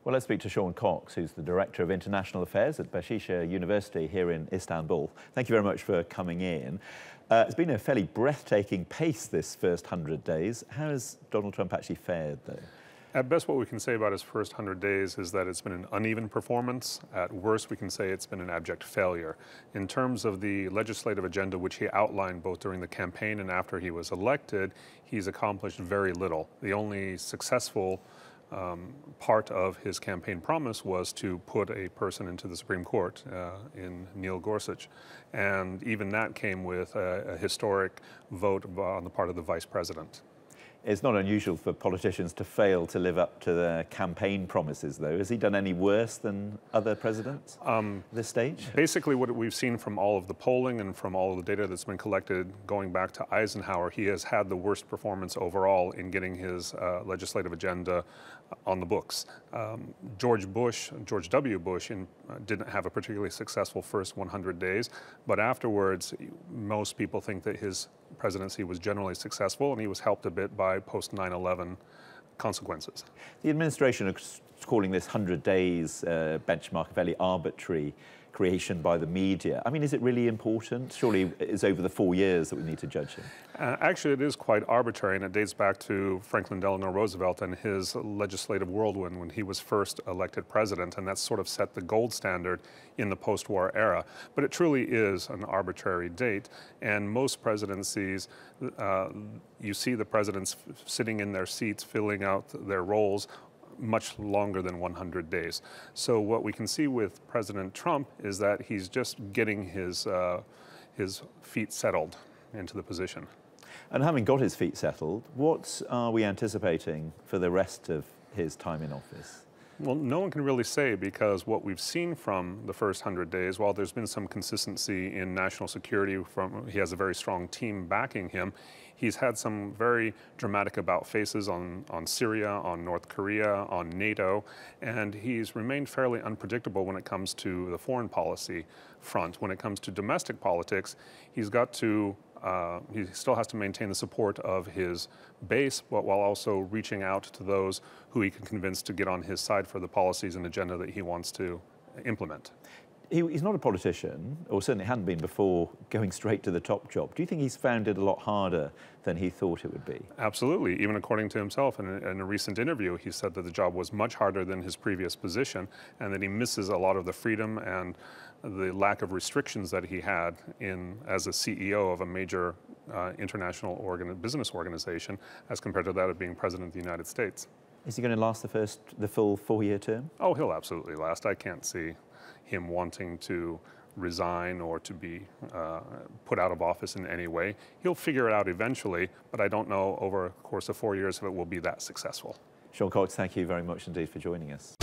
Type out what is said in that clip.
Well, let's speak to Sean Cox, who's the Director of International Affairs at Bahcesehir University here in Istanbul. Thank you very much for coming in. It's been a fairly breathtaking pace this first 100 days. How has Donald Trump actually fared, though? At best, what we can say about his first 100 days is that it's been an uneven performance. At worst, we can say it's been an abject failure. In terms of the legislative agenda, which he outlined both during the campaign and after he was elected, he's accomplished very little. The only successful part of his campaign promise was to put a person into the Supreme Court in Neil Gorsuch. And even that came with a historic vote on the part of the vice president. It's not unusual for politicians to fail to live up to their campaign promises, though. Has he done any worse than other presidents at this stage? Basically, what we've seen from all of the polling and from all of the data that's been collected going back to Eisenhower, he has had the worst performance overall in getting his legislative agenda on the books. George W. Bush didn't have a particularly successful first 100 days, but afterwards, most people think that his presidency was generally successful, and he was helped a bit by post 9/11 consequences. The administration is calling this 100 days benchmark a fairly arbitrary creation by the media. I mean, is it really important? Surely it's over the 4 years that we need to judge him. Actually, it is quite arbitrary, and it dates back to Franklin Delano Roosevelt and his legislative whirlwind when he was first elected president, and that sort of set the gold standard in the post-war era. But it truly is an arbitrary date, and most presidencies, you see the presidents sitting in their seats, filling out their roles much longer than 100 days. So what we can see with President Trump is that he's just getting his feet settled into the position. And having got his feet settled, what are we anticipating for the rest of his time in office? Well, no one can really say, because what we've seen from the first 100 days, while there's been some consistency in national security, he has a very strong team backing him, he's had some very dramatic about-faces on Syria, on North Korea, on NATO, and he's remained fairly unpredictable when it comes to the foreign policy front. When it comes to domestic politics, he's got to he still has to maintain the support of his base, but while also reaching out to those who he can convince to get on his side for the policies and agenda that he wants to implement. He's not a politician, or certainly hadn't been before going straight to the top job. Do you think he's found it a lot harder than he thought it would be? Absolutely. Even according to himself, in a recent interview, he said that the job was much harder than his previous position, and that he misses a lot of the freedom and the lack of restrictions that he had as a CEO of a major international business organization as compared to that of being president of the United States. Is he going to last the full 4-year term? Oh, he'll absolutely last. I can't see him wanting to resign or to be put out of office in any way. He'll figure it out eventually, but I don't know over the course of 4 years if it will be that successful. Sean Cox, thank you very much indeed for joining us.